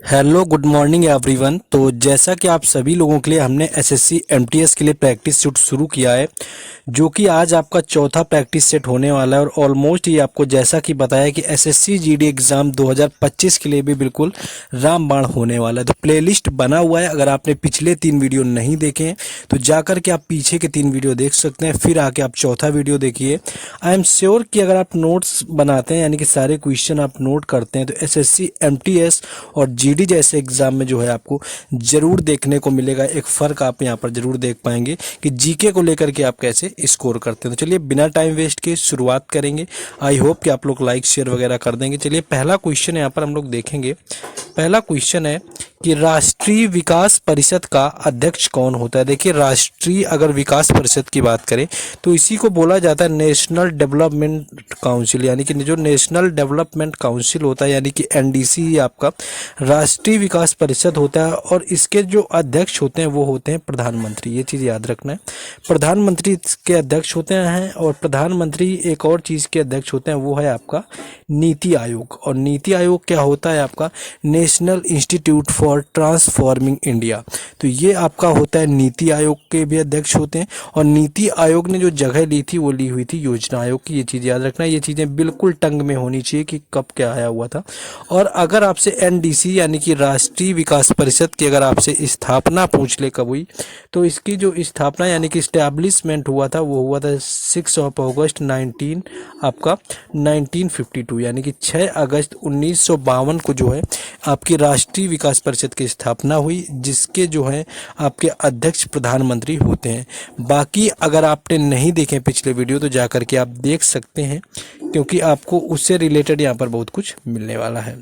Hello good morning everyone. तो जैसा कि आप सभी लोगों के लिए हमने एसएससी एमटीएस के लिए प्रैक्टिस सेट शुरू किया है, जो कि आज आपका चौथा प्रैक्टिस सेट होने वाला है। और ऑलमोस्ट ये आपको जैसा कि बताया कि एसएससी जीडी एग्ज़ाम 2025 के लिए भी बिल्कुल रामबाण होने वाला है। तो प्लेलिस्ट बना हुआ है, अगर आपने पिछले 3 वीडियो नहीं देखे हैं तो जाकर के आप पीछे के 3 वीडियो देख सकते हैं, फिर आके आप चौथा वीडियो देखिए। आई एम श्योर कि अगर आप नोट्स बनाते हैं, यानी कि सारे क्वेश्चन आप नोट करते हैं, तो एसएससी एमटीएस और जीडी जैसे एग्जाम में जो है आपको जरूर देखने को मिलेगा। एक फ़र्क आप यहाँ पर जरूर देख पाएंगे कि जीके को लेकर के आप कैसे स्कोर करते हैं। तो चलिए बिना टाइम वेस्ट के शुरुआत करेंगे। आई होप कि आप लोग लाइक शेयर वगैरह कर देंगे। चलिए पहला क्वेश्चन यहाँ पर हम लोग देखेंगे। पहला क्वेश्चन है कि राष्ट्रीय विकास परिषद का अध्यक्ष कौन होता है। देखिए, राष्ट्रीय अगर विकास परिषद की बात करें तो इसी को बोला जाता है नेशनल डेवलपमेंट काउंसिल, यानी कि जो नेशनल डेवलपमेंट काउंसिल होता है, यानी कि एनडीसी आपका राष्ट्रीय विकास परिषद होता है। और इसके जो अध्यक्ष होते हैं वो होते हैं प्रधानमंत्री। ये चीज़ याद रखना है, प्रधानमंत्री के अध्यक्ष होते हैं। और प्रधानमंत्री एक और चीज़ के अध्यक्ष होते हैं, वो है आपका नीति आयोग। और नीति आयोग क्या होता है आपका national institute for transforming India. तो ये आपका होता है नीति आयोग के भी अध्यक्ष होते हैं। और नीति आयोग ने जो जगह ली थी वो ली हुई थी योजना आयोग की। ये चीज़ याद रखना है, ये चीज़ें बिल्कुल टंग में होनी चाहिए कि कब क्या आया हुआ था। और अगर आपसे एनडीसी यानी कि राष्ट्रीय विकास परिषद की अगर आपसे स्थापना पूछ ले कब हुई, तो इसकी जो स्थापना यानी कि इस्टेब्लिशमेंट हुआ था वो हुआ था 6 अगस्त 1952, यानी कि 6 अगस्त 1952 को जो है आपकी राष्ट्रीय विकास परिषद की स्थापना हुई, जिसके जो है आपके अध्यक्ष प्रधानमंत्री होते हैं। बाकी अगर आपने नहीं देखे पिछले वीडियो तो जाकर के आप देख सकते हैं, क्योंकि आपको उससे रिलेटेड यहाँ पर बहुत कुछ मिलने वाला है।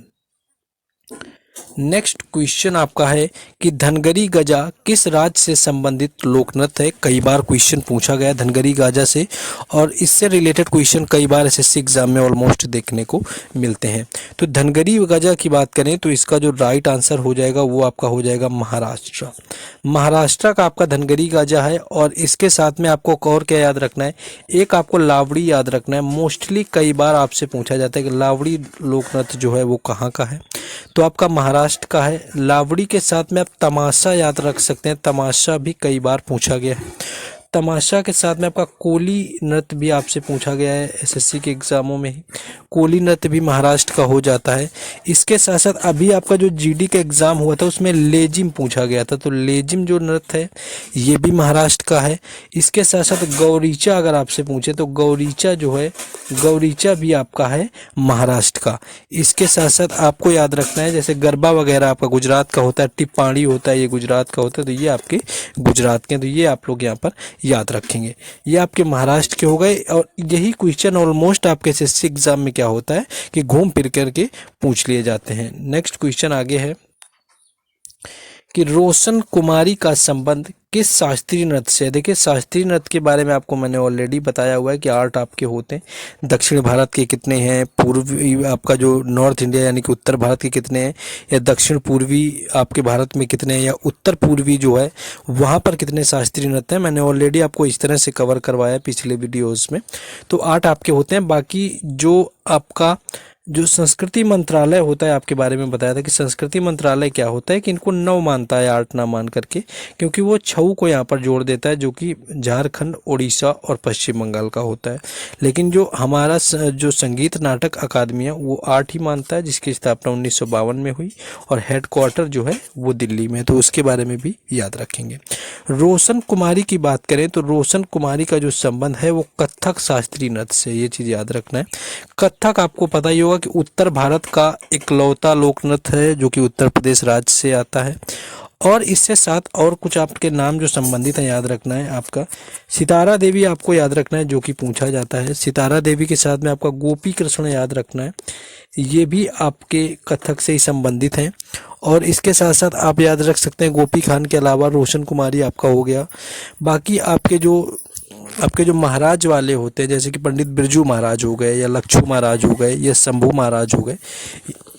नेक्स्ट क्वेश्चन आपका है कि धनगरी गजा किस राज्य से संबंधित लोक नृत्य है। कई बार क्वेश्चन पूछा गया है धनगरी गजा से, और इससे रिलेटेड क्वेश्चन कई बार एसएससी एग्जाम में ऑलमोस्ट देखने को मिलते हैं। तो धनगरी गजा की बात करें तो इसका जो राइट आंसर हो जाएगा वो आपका हो जाएगा महाराष्ट्र। महाराष्ट्र का आपका धनगरी गजा है। और इसके साथ में आपको और क्या याद रखना है, एक आपको लावड़ी याद रखना है। मोस्टली कई बार आपसे पूछा जाता है कि लावड़ी लोक नृत्य जो है वो कहाँ का है, तो आपका महाराष्ट्र का है। लावड़ी के साथ में आप तमाशा याद रख सकते हैं, तमाशा भी कई बार पूछा गया है। तमाशा के साथ में आपका कोली नृत्य भी आपसे पूछा गया है एसएससी के एग्जामों में ही, कोली नृत्य भी महाराष्ट्र का हो जाता है। इसके साथ साथ अभी आपका जो जीडी का एग्जाम हुआ था उसमें लेजिम पूछा गया था, तो लेजिम जो नृत्य है ये भी महाराष्ट्र का है। इसके साथ साथ गौरीचा अगर आपसे पूछे तो गौरीचा जो है, गौरीचा भी आपका है महाराष्ट्र का। इसके साथ साथ आपको याद रखना है जैसे गरबा वगैरह आपका गुजरात का होता है, टिप्पाणी होता है ये गुजरात का होता है, तो ये आपके गुजरात के हैं। तो ये आप लोग यहाँ पर याद रखेंगे, ये आपके महाराष्ट्र के हो गए। और यही क्वेश्चन ऑलमोस्ट आपके एसएससी एग्जाम में क्या होता है कि घूम फिर करके पूछ लिए जाते हैं। नेक्स्ट क्वेश्चन आगे है कि रोशन कुमारी का संबंध किस शास्त्रीय नृत्य से है। देखिए, शास्त्रीय नृत्य के बारे में आपको मैंने ऑलरेडी बताया हुआ है कि 8 आपके होते हैं। दक्षिण भारत के कितने हैं, पूर्वी आपका जो नॉर्थ इंडिया यानी कि उत्तर भारत के कितने हैं, या दक्षिण पूर्वी आपके भारत में कितने हैं, या उत्तर पूर्वी जो है वहाँ पर कितने शास्त्रीय नृत्य हैं, मैंने ऑलरेडी आपको इस तरह से कवर करवाया पिछले वीडियोज़ में। तो 8 आपके होते हैं। बाकी जो आपका जो संस्कृति मंत्रालय होता है, आपके बारे में बताया था कि संस्कृति मंत्रालय क्या होता है कि इनको 9 मानता है, 8 ना मान करके, क्योंकि वो 6 को यहाँ पर जोड़ देता है जो कि झारखंड, उड़ीसा और पश्चिम बंगाल का होता है। लेकिन जो हमारा जो संगीत नाटक अकादमी है वो 8 ही मानता है, जिसकी स्थापना 1952 में हुई और हेडक्वार्टर जो है वो दिल्ली में, तो उसके बारे में भी याद रखेंगे। रोशन कुमारी की बात करें तो रोशन कुमारी का जो संबंध है वो कथक शास्त्रीय नृत्य से, ये चीज़ याद रखना है। कथक आपको पता ही होगा कि उत्तर भारत का इकलौता लोक नृत्य है जो कि उत्तर प्रदेश राज्य से आता है। और इससे साथ और कुछ आपके नाम जो संबंधित हैं याद रखना है। आपका सितारा देवी आपको याद रखना है जो कि पूछा जाता है। सितारा देवी के साथ में आपका गोपी कृष्ण याद रखना है, ये भी आपके कथक से ही संबंधित हैं। और इसके साथ साथ आप याद रख सकते हैं गोपी खान के अलावा रोशन कुमारी आपका हो गया। बाकी आपके जो महाराज वाले होते हैं जैसे कि पंडित बिरजू महाराज हो गए, या लक्षू महाराज हो गए, या शंभू महाराज हो गए,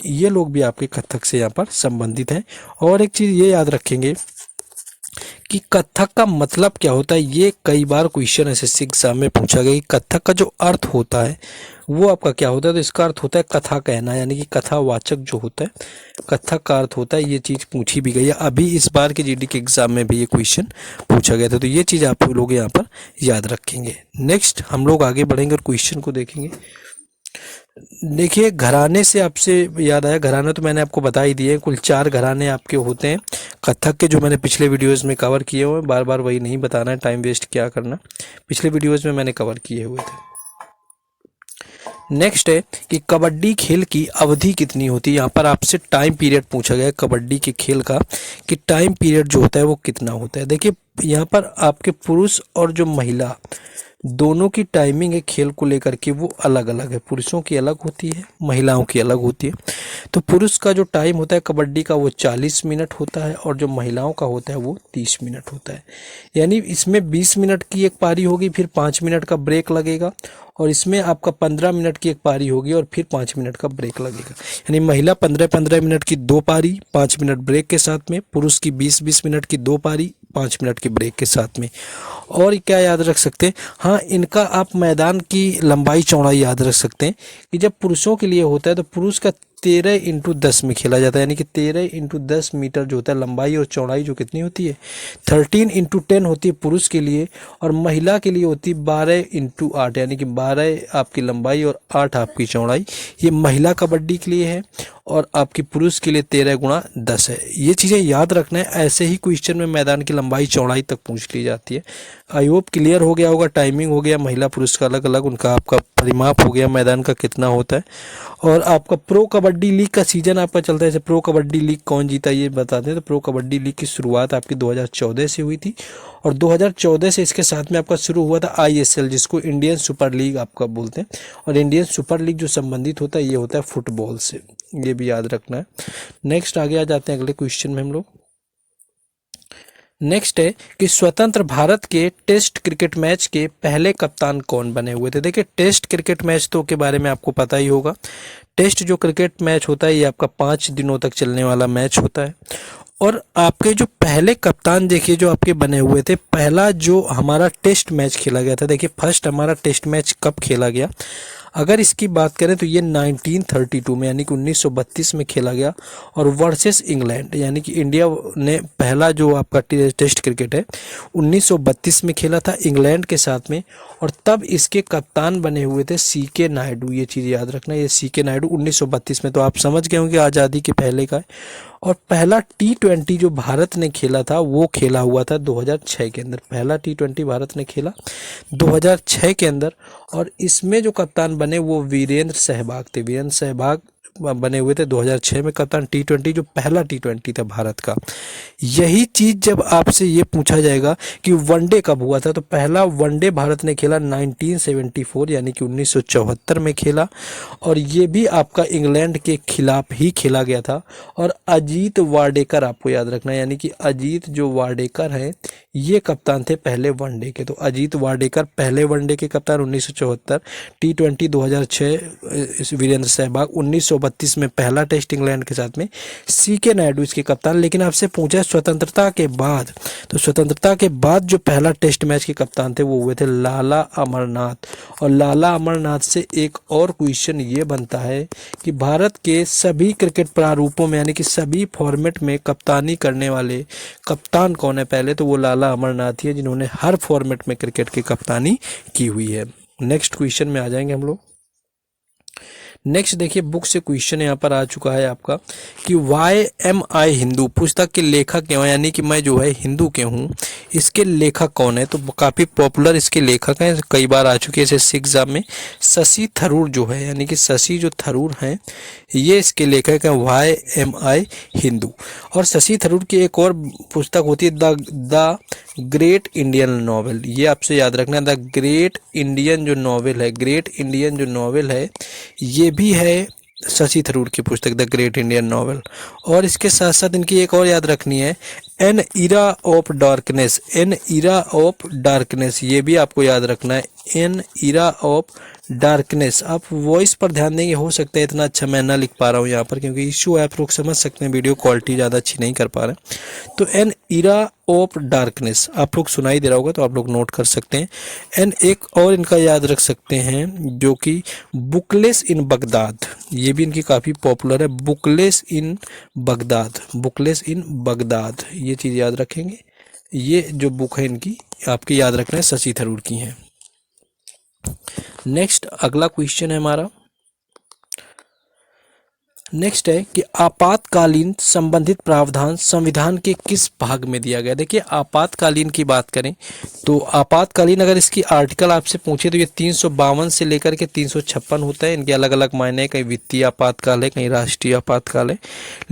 ये लोग भी आपके कथक से यहाँ पर संबंधित हैं। और एक चीज़ ये याद रखेंगे कि कथक का मतलब क्या होता है। ये कई बार क्वेश्चन एसएससी एग्जाम में पूछा गया कि कथक का जो अर्थ होता है वो आपका क्या होता है। तो इसका अर्थ होता है कथा कहना, यानी कि कथावाचक जो होता है कथक का अर्थ होता है। ये चीज़ पूछी भी गई है, अभी इस बार के जीडी के एग्जाम में भी ये क्वेश्चन पूछा गया था, तो ये चीज़ आप लोग यहाँ पर याद रखेंगे। नेक्स्ट हम लोग आगे बढ़ेंगे और क्वेश्चन को देखेंगे। देखिए घराने से आपसे याद आया, घराना तो मैंने आपको बता ही दिए, कुल 4 घराने आपके होते हैं कथक के, जो मैंने पिछले वीडियोस में कवर किए हुए हैं। बार बार वही नहीं बताना है, टाइम वेस्ट क्या करना, पिछले वीडियोस में मैंने कवर किए हुए थे। नेक्स्ट है कि कबड्डी खेल की अवधि कितनी होती है। यहाँ पर आपसे टाइम पीरियड पूछा गया है कबड्डी के खेल का, कि टाइम पीरियड जो होता है वो कितना होता है। देखिए यहाँ पर आपके पुरुष और जो महिला दोनों की टाइमिंग है खेल को लेकर के वो अलग अलग है। पुरुषों की अलग होती है, महिलाओं की अलग होती है। तो पुरुष का जो टाइम होता है कबड्डी का वो 40 मिनट होता है, और जो महिलाओं का होता है वो 30 मिनट होता है। यानी इसमें 20 मिनट की एक पारी होगी, फिर 5 मिनट का ब्रेक लगेगा, और इसमें आपका 15 मिनट की एक पारी होगी और फिर 5 मिनट का ब्रेक लगेगा। यानी महिला 15-15 मिनट की 2 पारी 5 मिनट ब्रेक के साथ में, पुरुष की 20-20 मिनट की 2 पारी 5 मिनट के ब्रेक के साथ में। और क्या याद रख सकते हैं, हाँ इनका आप मैदान की लंबाई चौड़ाई याद रख सकते हैं कि जब पुरुषों के लिए होता है तो पुरुष का 13x10 में खेला जाता है, यानी कि 13x10 मीटर जो होता है लंबाई, और चौड़ाई जो कितनी होती है 13x10 होती है पुरुष के लिए, और महिला के लिए होती है 12x8, यानी कि 12 आपकी लंबाई और 8 आपकी चौड़ाई। ये महिला कबड्डी के लिए है, और आपकी पुरुष के लिए 13x10 है। ये चीज़ें याद रखना है, ऐसे ही क्वेश्चन में मैदान की लंबाई चौड़ाई तक पूछ ली जाती है। आई होप क्लियर हो गया होगा, टाइमिंग हो गया, महिला पुरुष का अलग अलग उनका आपका परिमाप हो गया, मैदान का कितना होता है। और आपका प्रो कबड्डी लीग का सीजन आपका चलता है, जैसे प्रो कबड्डी लीग कौन जीता ये बताते हैं। तो प्रो कबड्डी लीग की शुरुआत आपकी 2014 से हुई थी, और 2014 से इसके साथ में आपका शुरू हुआ था ISL, जिसको इंडियन सुपर लीग आपका बोलते हैं। और इंडियन सुपर लीग जो संबंधित होता है ये होता है फुटबॉल से, ये भी याद रखना है। नेक्स्ट आगे आ जाते हैं अगले क्वेश्चन में हम लोग। नेक्स्ट है कि स्वतंत्र भारत के टेस्ट क्रिकेट मैच के पहले कप्तान कौन बने हुए थे। देखिए टेस्ट क्रिकेट मैच तो के बारे में आपको पता ही होगा। टेस्ट जो क्रिकेट मैच होता है ये आपका 5 दिनों तक चलने वाला मैच होता है। और आपके जो पहले कप्तान देखिए जो आपके बने हुए थे, पहला जो हमारा टेस्ट मैच खेला गया था, देखिए फर्स्ट हमारा टेस्ट मैच कब खेला गया, अगर इसकी बात करें तो ये 1932 में, यानी कि 1932 में खेला गया, और वर्सेस इंग्लैंड, यानी कि इंडिया ने पहला जो आपका टेस्ट क्रिकेट है 1932 में खेला था इंग्लैंड के साथ में। और तब इसके कप्तान बने हुए थे CK नायडू, ये चीज़ याद रखना, ये CK नायडू 1932 में, तो आप समझ गए होंगे आज़ादी के पहले का है। और पहला T20 जो भारत ने खेला था वो खेला हुआ था 2006 के अंदर, पहला T20 भारत ने खेला 2006 के अंदर। और इसमें जो कप्तान बने वो वीरेंद्र सहवाग थे, वीरेंद्र सहवाग बने हुए थे 2006 में कप्तान T20, जो पहला T20 था भारत का। यही चीज़ जब आपसे ये पूछा जाएगा कि वनडे कब हुआ था, तो पहला वनडे भारत ने खेला 1974, यानी कि 1974 में खेला, और ये भी आपका इंग्लैंड के खिलाफ ही खेला गया था। और अजीत वाडेकर आपको याद रखना है, यानी कि अजीत जो वाडेकर हैं ये कप्तान थे पहले वनडे के। तो अजीत वाडेकर पहले वनडे के कप्तान 1974, T20 2006 वीरेंद्र सहवाग, 1932 में पहला टेस्ट इंग्लैंड के साथ में CK नायडू इसके कप्तान। लेकिन आपसे पूछा स्वतंत्रता के बाद, तो स्वतंत्रता के बाद जो पहला टेस्ट मैच के कप्तान थे वो हुए थे लाला अमरनाथ। और लाला अमरनाथ से एक और क्वेश्चन ये बनता है कि भारत के सभी क्रिकेट प्रारूपों में, यानी कि सभी फॉर्मेट में कप्तानी करने वाले कप्तान कौन है पहले, तो वो लाला अमरनाथ ही है, जिन्होंने हर फॉर्मेट में क्रिकेट की कप्तानी की हुई है। नेक्स्ट क्वेश्चन में आ जाएंगे हम लोग। नेक्स्ट देखिए बुक से क्वेश्चन यहाँ पर आ चुका है आपका कि वाई एम आई हिंदू, पुस्तक के लेखक क्यों है, यानी कि मैं जो है हिंदू क्यों हूँ, इसके लेखक कौन है। तो काफ़ी पॉपुलर इसके लेखक हैं, कई बार आ चुके हैं एसएससी एग्जाम में। शशि थरूर जो है, यानी कि शशि जो थरूर हैं ये इसके लेखक हैं वाई एम आई हिंदू। और शशि थरूर की एक और पुस्तक होती है द ग्रेट इंडियन नॉवेल, ये आपसे याद रखना, द ग्रेट इंडियन जो नॉवेल है, ग्रेट इंडियन जो नॉवेल है ये भी है शशि थरूर की पुस्तक द ग्रेट इंडियन नॉवेल। और इसके साथ साथ इनकी एक और याद रखनी है N era of darkness, N era of darkness, ये भी आपको याद रखना है, एन इरा ऑफ डार्कनेस, आप वॉइस पर ध्यान देंगे, हो सकता है इतना अच्छा मैं ना लिख पा रहा हूँ यहाँ पर, क्योंकि इशू है, आप लोग समझ सकते हैं, वीडियो क्वालिटी ज़्यादा अच्छी नहीं कर पा रहे हैं। तो एन इरा ऑफ डार्कनेस आप लोग सुनाई दे रहा होगा, तो आप लोग नोट कर सकते हैं। एंड एक और इनका याद रख सकते हैं जो कि बुकलेस इन बगदाद, ये भी इनकी काफ़ी पॉपुलर है, बुकलेस इन बगदाद, बुकलेस इन बगदाद, ये चीज़ याद रखेंगे। ये जो बुक है इनकी आपके याद रखना है, शशि थरूर की हैं। नेक्स्ट अगला क्वेश्चन है हमारा, नेक्स्ट है कि आपातकालीन संबंधित प्रावधान संविधान के किस भाग में दिया गया। देखिए आपातकालीन की बात करें तो आपातकालीन अगर इसकी आर्टिकल आपसे पूछे तो ये 352 से लेकर के 356 होता है। इनके अलग अलग मायने हैं, कहीं वित्तीय आपातकाल है, कहीं राष्ट्रीय आपातकाल है।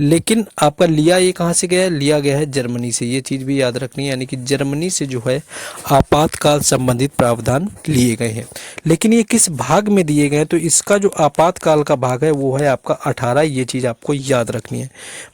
लेकिन आपका लिया ये कहाँ से गया है, लिया गया है जर्मनी से, ये चीज़ भी याद रखनी है, यानी कि जर्मनी से जो है आपातकाल संबंधित प्रावधान लिए गए हैं। लेकिन ये किस भाग में दिए गए हैं, तो इसका जो आपातकाल का भाग है वो है आपका 18, ये चीज़ आपको याद रखनी है।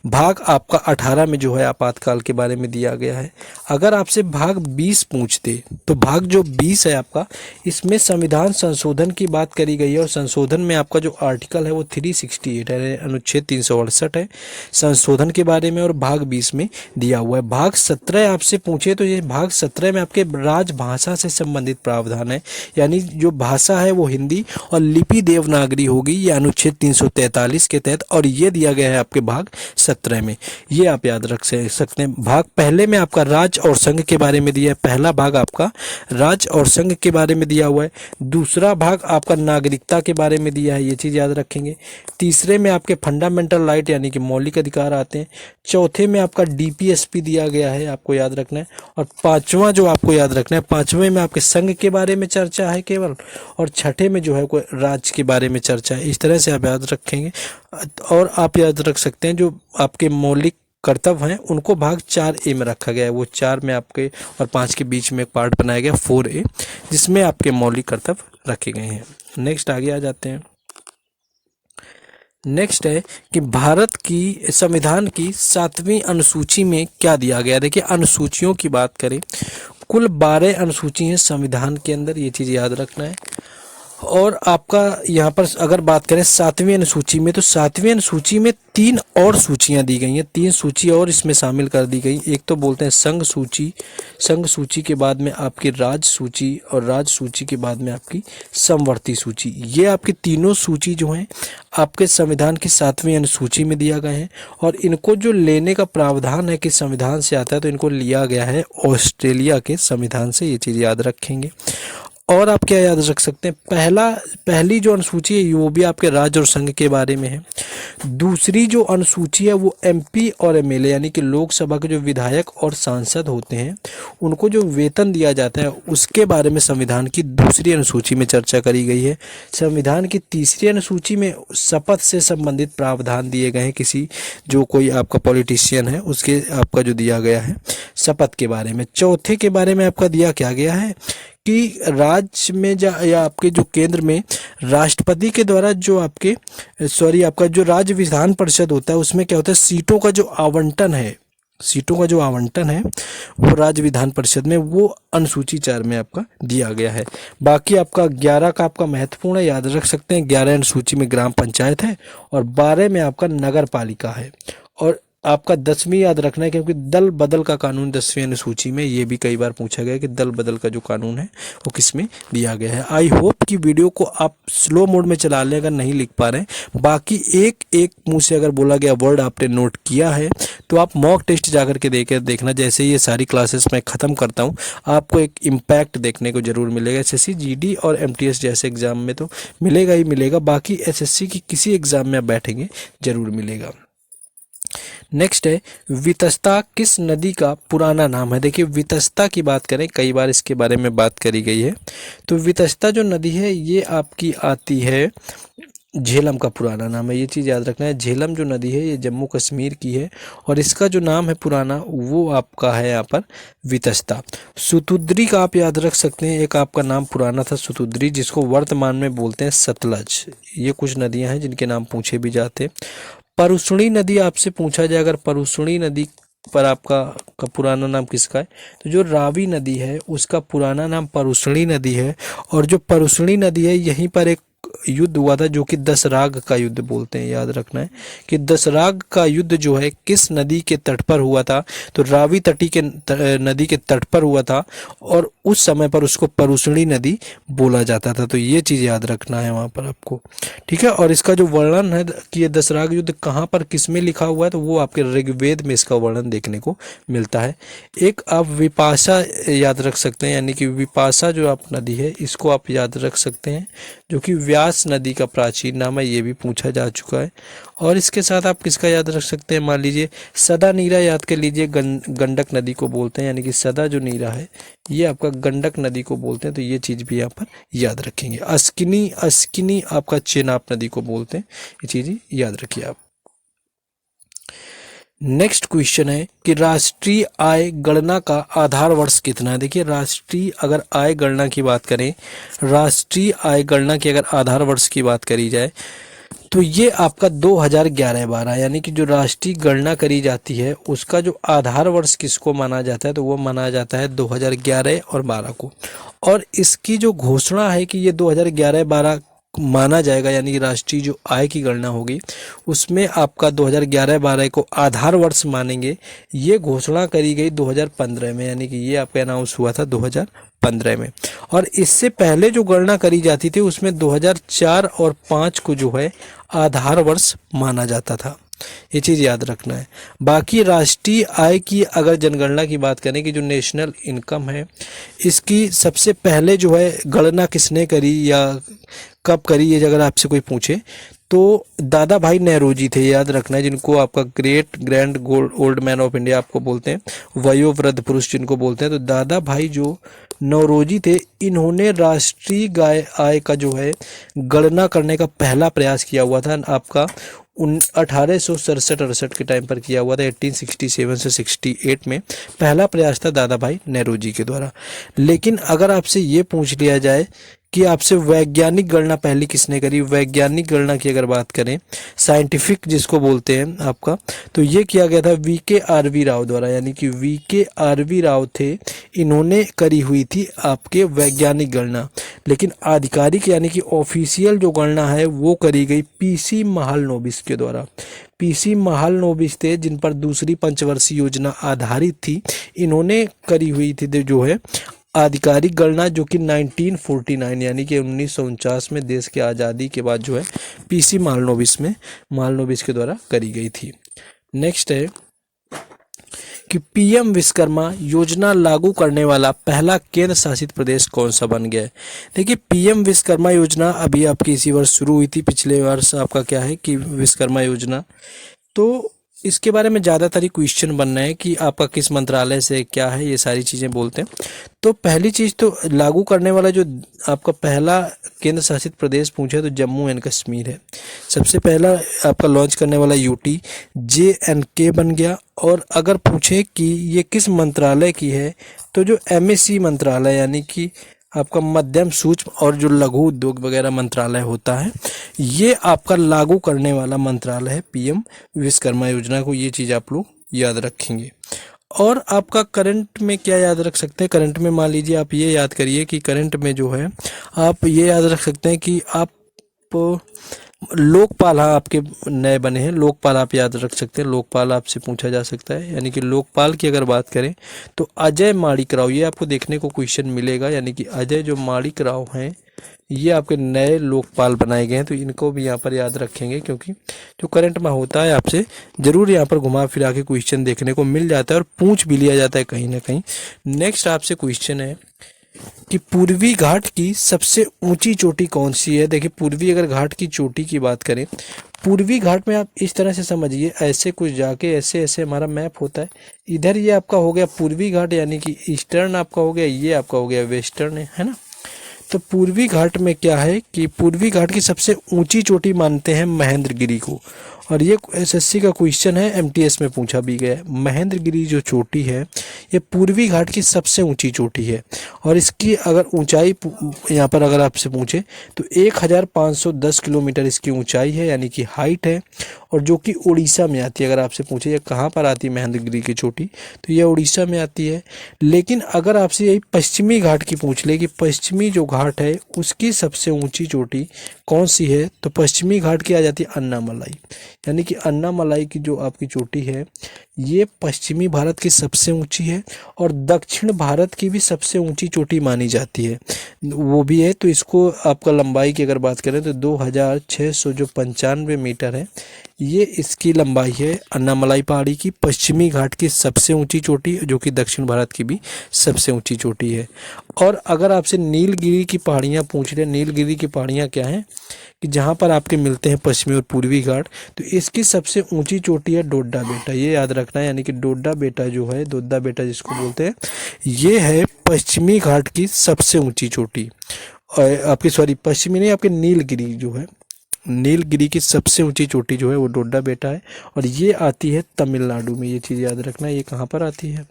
भाग आपका 18 में जो है आपातकाल के बारे में दिया गया है। अगर आपसे भाग 20 पूछते तो भाग जो 20 है आपका, इसमें संविधान संशोधन की बात करी गई है, और संशोधन में आपका जो आर्टिकल है वो 368 है, अनुच्छेद 368 है संशोधन के बारे में, और भाग 20 में दिया हुआ है। भाग 17 आपसे पूछे तो ये भाग 17 में आपके राजभाषा से संबंधित प्रावधान है, यानी जो भाषा है वो हिंदी और लिपि देवनागरी होगी, ये अनुच्छेद 343 के तहत, और ये दिया गया है आपके भाग 17 में, ये आप याद रख सकते हैं। भाग पहले में आपका राज्य और संघ के बारे में दिया है, पहला भाग आपका राज्य और संघ के बारे में दिया हुआ है। दूसरा भाग आपका नागरिकता के बारे में दिया है, ये चीज़ याद रखेंगे। तीसरे में आपके फंडामेंटल राइट यानी कि मौलिक अधिकार आते हैं। चौथे में आपका डीपीएसपी दिया गया है, आपको याद रखना है। और पांचवा जो आपको याद रखना है, पांचवें में आपके संघ के बारे में चर्चा है केवल, और छठे में जो है कोई राज्य के बारे में चर्चा है। इस तरह से आप याद रखेंगे। और आप याद रख सकते हैं जो आपके मौलिक कर्तव्य हैं उनको भाग 4A में रखा गया है, वो 4 में आपके और 5 के बीच में एक पार्ट बनाया गया 4A, जिसमें आपके मौलिक कर्तव्य रखे गए हैं। नेक्स्ट आगे आ जाते हैं। नेक्स्ट है कि भारत की संविधान की 7वीं अनुसूची में क्या दिया गया। देखिए अनुसूचियों की बात करें, कुल 12 अनुसूची हैं संविधान के अंदर, ये चीज़ याद रखना है। और आपका यहाँ पर अगर बात करें 7वीं अनुसूची में, तो 7वीं अनुसूची में 3 और सूचियाँ दी गई हैं, 3 सूची और इसमें शामिल कर दी गई। एक तो बोलते हैं संघ सूची, संघ सूची के बाद में आपकी राज्य सूची, और राज्य सूची के बाद में आपकी समवर्ती सूची। ये आपकी तीनों सूची जो हैं आपके संविधान की 7वीं अनुसूची में दिया गए हैं, और इनको जो लेने का प्रावधान है कि संविधान से आता है, तो इनको लिया गया है ऑस्ट्रेलिया के संविधान से, ये चीज़ याद रखेंगे। और आप क्या याद रख सकते हैं, पहली जो अनुसूची है वो भी आपके राज्य और संघ के बारे में है। दूसरी जो अनुसूची है वो एमपी और एमएलए यानी कि लोकसभा के जो विधायक और सांसद होते हैं उनको जो वेतन दिया जाता है उसके बारे में संविधान की दूसरी अनुसूची में चर्चा करी गई है। संविधान की तीसरी अनुसूची में शपथ से संबंधित प्रावधान दिए गए हैं, किसी जो कोई आपका पॉलिटिशियन है उसके आपका जो दिया गया है शपथ के बारे में। चौथे के बारे में आपका दिया क्या गया है कि राज्य में या आपके जो केंद्र में राष्ट्रपति के द्वारा जो आपके आपका जो राज्य विधान परिषद होता है उसमें क्या होता है, सीटों का जो आवंटन है वो राज्य विधान परिषद में वो अनुसूची 4 में आपका दिया गया है। बाकी आपका 11 का आपका महत्वपूर्ण है, याद रख सकते हैं। 11 अनुसूची में ग्राम पंचायत है और 12 में आपका नगर पालिका है। और आपका 10वीं याद रखना है क्योंकि दल बदल का कानून 10वीं अनुसूची में, ये भी कई बार पूछा गया कि दल बदल का जो कानून है वो किस में दिया गया है। आई होप कि वीडियो को आप स्लो मोड में चला लें अगर नहीं लिख पा रहे हैं। बाकी एक एक मुंह से अगर बोला गया वर्ड आपने नोट किया है तो आप मॉक टेस्ट जाकर के देखना। जैसे ये सारी क्लासेस मैं ख़त्म करता हूँ आपको एक इम्पैक्ट देखने को ज़रूर मिलेगा। SSC GD और MTS जैसे एग्ज़ाम में तो मिलेगा ही मिलेगा, बाकी SSC की किसी एग्ज़ाम में आप बैठेंगे ज़रूर मिलेगा। नेक्स्ट है वितस्ता किस नदी का पुराना नाम है। देखिए वितस्ता की बात करें, कई बार इसके बारे में बात करी गई है। तो वितस्ता जो नदी है ये आपकी आती है, झेलम का पुराना नाम है, ये चीज़ याद रखना है। झेलम जो नदी है ये जम्मू कश्मीर की है और इसका जो नाम है पुराना वो आपका है यहाँ पर वितस्ता। सुतुद्री का आप याद रख सकते हैं, एक आपका नाम पुराना था सुतुद्री जिसको वर्तमान में बोलते हैं सतलज। ये कुछ नदियाँ हैं जिनके नाम पूछे भी जाते हैं। परुष्णी नदी आपसे पूछा जाए, अगर परुष्णी नदी पर आपका का पुराना नाम किसका है? तो जो रावी नदी है उसका पुराना नाम परुष्णी नदी है, और जो परुष्णी नदी है यहीं पर एक युद्ध हुआ था जो कि दसराग का युद्ध बोलते हैं। याद रखना है कि दसराग का युद्ध जो है किस नदी के तट पर हुआ था? तो रावी तटी के नदी के तट पर हुआ था, और उस समय पर उसको परुष्णी नदी बोला जाता था। तो ये चीज़ याद रखना है वहाँ पर आपको, ठीक है। और इसका जो वर्णन है कि ये दसराग युद्ध कहाँ पर किसमें लिखा हुआ है, तो वो आपके ऋग्वेद में इसका वर्णन देखने को मिलता है। एक आप विपाशा याद रख सकते हैं, यानी कि विपाशा जो आप नदी है इसको आप याद रख सकते हैं, जो कि व्यास नदी का प्राचीन नाम है, ये भी पूछा जा चुका है। और इसके साथ आप किसका याद रख सकते हैं, मान लीजिए सदा नीरा याद कर लीजिए, गंडक नदी को बोलते हैं, यानी कि सदा जो नीरा है ये आपका गंडक नदी को बोलते हैं। तो ये चीज़ भी यहाँ पर याद रखेंगे। अस्किनी आपका चेनाब नदी को बोलते हैं, ये चीज़ याद रखिए आप। नेक्स्ट क्वेश्चन है कि राष्ट्रीय आय गणना का आधार वर्ष कितना है? देखिए राष्ट्रीय अगर आय गणना की बात करें, राष्ट्रीय आय गणना की अगर आधार वर्ष की बात करी जाए तो ये आपका 2011-12, यानी कि जो राष्ट्रीय गणना करी जाती है उसका जो आधार वर्ष किसको माना जाता है, तो वो माना जाता है 2011 और 12 को। और इसकी जो घोषणा है कि ये 2011-12 माना जाएगा, यानी कि राष्ट्रीय जो आय की गणना होगी उसमें आपका 2011-12 को आधार वर्ष मानेंगे, ये घोषणा करी गई 2015 में, यानी कि ये आपका अनाउंस हुआ था 2015 में। और इससे पहले जो गणना करी जाती थी उसमें 2004 और 5 को जो है आधार वर्ष माना जाता था, ये चीज़ याद रखना है। बाकी राष्ट्रीय आय की अगर जनगणना की बात करें कि जो नेशनल इनकम है इसकी सबसे पहले जो है गणना किसने करी या कब करी, ये अगर आपसे कोई पूछे तो दादा भाई नेहरूजी थे, याद रखना है, जिनको आपका great grand old man of India आपको बोलते हैं, वयोवृद्ध पुरुष जिनको बोलते हैं। तो दादा भाई जो नौरोजी थे, इन्होंने राष्ट्रीय आय का जो है गणना करने का पहला प्रयास किया हुआ था आपका 1867-68 के टाइम पर किया हुआ था। 1867 से 68 में पहला प्रयास था दादा भाई नेहरूजी के द्वारा। लेकिन अगर आपसे ये पूछ लिया जाए कि आपसे वैज्ञानिक गणना पहली किसने करी, वैज्ञानिक गणना की अगर बात करें, साइंटिफिक जिसको बोलते हैं आपका, तो ये किया गया था VKRV राव द्वारा, यानी कि VKRV राव थे, इन्होंने करी हुई थी आपके वैज्ञानिक गणना। लेकिन आधिकारिक यानी कि ऑफिशियल जो गणना है वो करी गई PC महालनोबिस के द्वारा। PC महालनोबिस थे जिन पर दूसरी पंचवर्षीय योजना आधारित थी, इन्होंने करी हुई थी जो है आधिकारिक गणना, जो कि 1949 यानी कि 1949 में देश के आज़ादी के बाद जो है PC महालनोबिस के द्वारा करी गई थी। नेक्स्ट है कि PM विश्वकर्मा योजना लागू करने वाला पहला केंद्र शासित प्रदेश कौन सा बन गया है? देखिए PM विश्वकर्मा योजना अभी आपकी इसी वर्ष शुरू हुई थी, पिछले वर्ष आपका क्या है कि विश्वकर्मा योजना, तो इसके बारे में ज़्यादातर ही क्वेश्चन बनना है कि आपका किस मंत्रालय से क्या है, ये सारी चीज़ें बोलते हैं। तो पहली चीज़ तो लागू करने वाला जो आपका पहला केंद्र शासित प्रदेश पूछा तो जम्मू एंड कश्मीर है। सबसे पहला आपका लॉन्च करने वाला UT JNK बन गया। और अगर पूछे कि ये किस मंत्रालय की है तो जो MSC मंत्रालय यानी कि आपका मध्यम सूक्ष्म और जो लघु उद्योग वगैरह मंत्रालय होता है, ये आपका लागू करने वाला मंत्रालय है PM विश्वकर्मा योजना को, ये चीज़ आप लोग याद रखेंगे। और आपका करंट में क्या याद रख सकते हैं, करंट में मान लीजिए आप ये याद करिए कि करंट में जो है आप ये याद रख सकते हैं कि आप लोकपाल, हाँ आपके नए बने हैं लोकपाल, आप याद रख सकते हैं, लोकपाल आपसे पूछा जा सकता है। यानी कि लोकपाल की अगर बात करें तो अजय माणिक राव, ये आपको देखने को क्वेश्चन मिलेगा, यानी कि अजय जो माणिक राव हैं ये आपके नए लोकपाल बनाए गए हैं। तो इनको भी यहाँ पर याद रखेंगे, क्योंकि जो करंट में होता है आपसे जरूर यहाँ पर घुमा फिरा के क्वेश्चन देखने को मिल जाता है और पूछ भी लिया जाता है कहीं ना कहीं। नेक्स्ट आपसे क्वेश्चन है कि पूर्वी घाट की सबसे ऊंची चोटी कौन सी है? देखिए पूर्वी अगर घाट की चोटी की बात करें, पूर्वी घाट में आप इस तरह से समझिए, ऐसे कुछ जाके ऐसे ऐसे हमारा मैप होता है, इधर ये आपका हो गया पूर्वी घाट यानी कि ईस्टर्न आपका हो गया, ये आपका हो गया वेस्टर्न है ना। तो पूर्वी घाट में क्या है कि पूर्वी घाट की सबसे ऊंची चोटी मानते हैं महेंद्रगिरी को, और ये SSC का क्वेश्चन है, MTS में पूछा भी गया है। महेंद्रगिरी जो चोटी है ये पूर्वी घाट की सबसे ऊंची चोटी है, और इसकी अगर ऊंचाई यहाँ पर अगर आपसे पूछे तो 1510 किलोमीटर इसकी ऊंचाई है, यानी कि हाइट है। और जो कि उड़ीसा में आती है। अगर आपसे पूछे ये कहाँ पर आती है महेंद्रगिरी की चोटी, तो ये उड़ीसा में आती है। लेकिन अगर आपसे यही पश्चिमी घाट की पूछ ले कि पश्चिमी जो घाट है उसकी सबसे ऊंची चोटी कौन सी है, तो पश्चिमी घाट की आ जाती है अन्नामलाई। यानी कि अन्नामलाई की जो आपकी चोटी है ये पश्चिमी भारत की सबसे ऊंची है और दक्षिण भारत की भी सबसे ऊंची चोटी मानी जाती है, वो भी है। तो इसको आपका लंबाई की अगर बात करें तो 2695 मीटर है, ये इसकी लंबाई है अन्नामलाई पहाड़ी की, पश्चिमी घाट की सबसे ऊंची चोटी जो कि दक्षिण भारत की भी सबसे ऊंची चोटी है। और अगर आपसे नीलगिरी की पहाड़ियाँ पूछ रहे हैं, नीलगिरी की पहाड़ियाँ क्या हैं कि जहाँ पर आपके मिलते हैं पश्चिमी और पूर्वी घाट, तो इसकी सबसे ऊंची चोटी है डोडा बेटा, ये याद रखना है। यानी कि डोडा बेटा जो है, डोडा बेटा जिसको बोलते हैं, ये है पश्चिमी घाट की सबसे ऊंची चोटी। और आपकी सॉरी पश्चिमी नहीं, आपके नीलगिरी जो है, नीलगिरी की सबसे ऊंची चोटी जो है वो डोडा बेटा है और ये आती है तमिलनाडु में। ये चीज़ याद रखना, ये कहाँ पर आती है,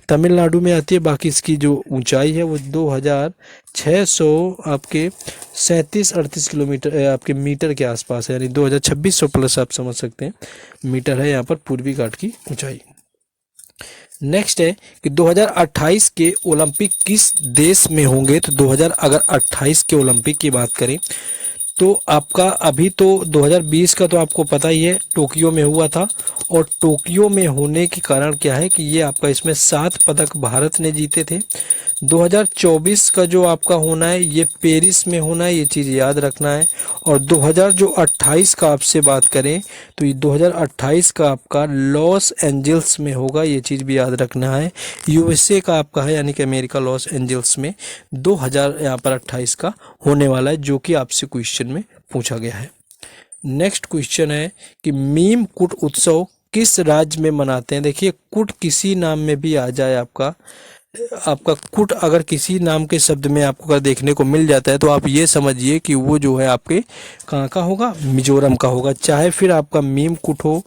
तमिलनाडु में आती है। बाकी इसकी जो ऊंचाई है वो 2600 आपके 37-38 किलोमीटर आपके मीटर के आसपास है, यानी 2600 प्लस आप समझ सकते हैं मीटर है यहाँ पर पूर्वी घाट की ऊंचाई। नेक्स्ट है कि 2028 के ओलंपिक किस देश में होंगे, तो 2028 के ओलंपिक की बात करें तो आपका अभी तो 2020 का तो आपको पता ही है टोक्यो में हुआ था, और टोक्यो में होने के कारण क्या है कि ये आपका इसमें 7 पदक भारत ने जीते थे। 2024 का जो आपका होना है ये पेरिस में होना है, ये चीज़ याद रखना है। और 2028 का आपसे बात करें तो ये 2028 का आपका लॉस एंजल्स में होगा, ये चीज़ भी याद रखना है। यूएसए का आपका है, यानी कि अमेरिका लॉस एंजल्स में 2028 का होने वाला है, जो कि आपसे क्वेश्चन में पूछा गया है। नेक्स्ट क्वेश्चन है कि मीम कुट उत्सव किस राज्य में मनाते हैं। देखिए कुट किसी नाम में भी आ जाए, आपका कुट अगर किसी नाम के शब्द में आपको अगर देखने को मिल जाता है तो आप ये समझिए कि वो जो है आपके कहाँ का होगा, मिजोरम का होगा। चाहे फिर आपका मीम कुट हो,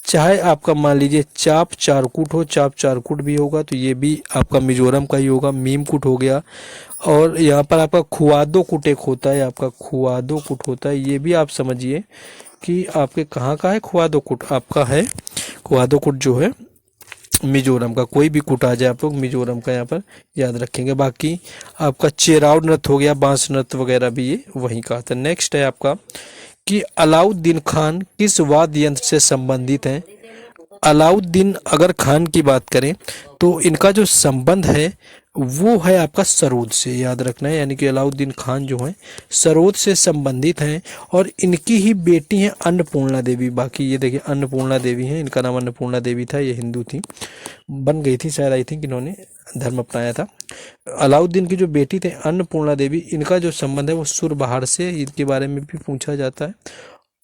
चाहे आपका मान लीजिए चाप चारकुट हो, चाप चारकुट भी होगा तो ये भी आपका मिजोरम का ही होगा, मीम कुट हो गया। और यहाँ पर आपका खुआदो कुट एक होता है, आपका खुआदो कुट होता है, ये भी आप समझिए कि आपके कहाँ का है। खुआदो कुट आपका है, खुआदो कुट जो है मिजोरम का, कोई भी कुट आ जाए आप लोग मिजोरम का यहाँ पर याद रखेंगे। बाकी आपका चेराव नृत्य हो गया, बांस नृत्य वगैरह भी ये वहीं का आता है। नेक्स्ट है आपका कि अलाउद्दीन खान किस वाद्य यंत्र से संबंधित हैं। अलाउद्दीन अगर खान की बात करें तो इनका जो संबंध है वो है आपका सरोद से, याद रखना है। यानी कि अलाउद्दीन खान जो हैं सरोद से संबंधित हैं और इनकी ही बेटी हैं अन्नपूर्णा देवी। बाकी ये देखिए अन्नपूर्णा देवी हैं, इनका नाम अन्नपूर्णा देवी था, ये हिंदू थी, बन गई थी शायद, आई थिंक इन्होंने धर्म अपनाया था। अलाउद्दीन की जो बेटी थे अन्नपूर्णा देवी, इनका जो संबंध है वो सुरबहार से, इनके बारे में भी पूछा जाता है।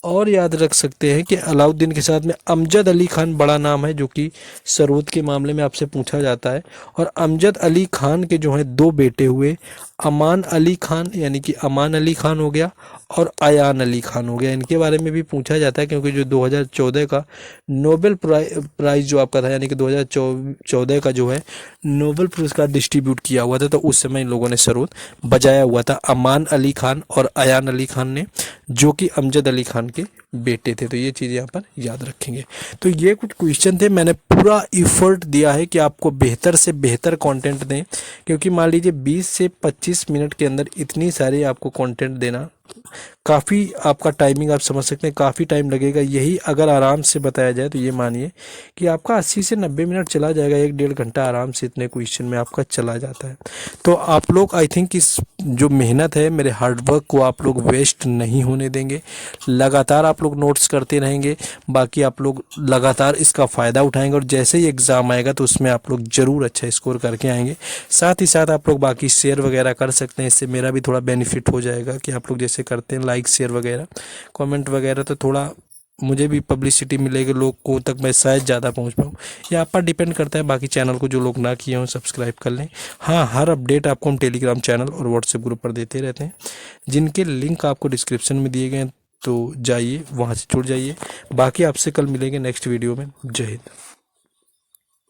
और याद रख सकते हैं कि अलाउद्दीन के साथ में अमजद अली खान बड़ा नाम है, जो कि सरोद के मामले में आपसे पूछा जाता है। और अमजद अली खान के जो हैं 2 बेटे हुए, अमान अली खान, यानी कि अमान अली खान हो गया और अयान अली खान हो गया। इनके बारे में भी पूछा जाता है क्योंकि जो 2014 का नोबेल प्राइज़ जो आपका था, यानी कि 2014 का जो है नोबेल पुरस्कार डिस्ट्रीब्यूट किया हुआ था, तो उस समय इन लोगों ने सरोद बजाया हुआ था, अमान अली खान और अयान अली खान ने, जो कि अमजद अली खान के बेटे थे। तो ये चीज़ यहाँ पर याद रखेंगे। तो ये कुछ क्वेश्चन थे, मैंने पूरा इफ़र्ट दिया है कि आपको बेहतर से बेहतर कंटेंट दें, क्योंकि मान लीजिए 20 से 25 मिनट के अंदर इतनी सारी आपको कंटेंट देना काफ़ी आपका टाइमिंग आप समझ सकते हैं, काफ़ी टाइम लगेगा। यही अगर आराम से बताया जाए तो ये मानिए कि आपका 80 से 90 मिनट चला जाएगा, 1-1.5 घंटा आराम से इतने क्वेश्चन में आपका चला जाता है। तो आप लोग आई थिंक इस जो मेहनत है, मेरे हार्डवर्क को आप लोग वेस्ट नहीं होने देंगे, लगातार आप लोग नोट्स करते रहेंगे। बाकी आप लोग लगातार इसका फ़ायदा उठाएंगे और जैसे ही एग्ज़ाम आएगा तो उसमें आप लोग ज़रूर अच्छा स्कोर करके आएंगे। साथ ही साथ आप लोग बाकी शेयर वगैरह कर सकते हैं, इससे मेरा भी थोड़ा बेनिफिट हो जाएगा कि आप लोग जैसे करते हैं लाइक शेयर वगैरह कमेंट वगैरह, तो थोड़ा मुझे भी पब्लिसिटी मिलेगी, लोगों तक मैं शायद ज़्यादा पहुंच पाऊँ। ये आप पर डिपेंड करता है। बाकी चैनल को जो लोग ना किए हों सब्सक्राइब कर लें। हाँ, हर अपडेट आपको हम टेलीग्राम चैनल और व्हाट्सएप ग्रुप पर देते रहते हैं, जिनके लिंक आपको डिस्क्रिप्शन में दिए गए हैं, तो जाइए वहाँ से जुड़ जाइए। बाकी आपसे कल मिलेंगे नेक्स्ट वीडियो में। जय हिंद।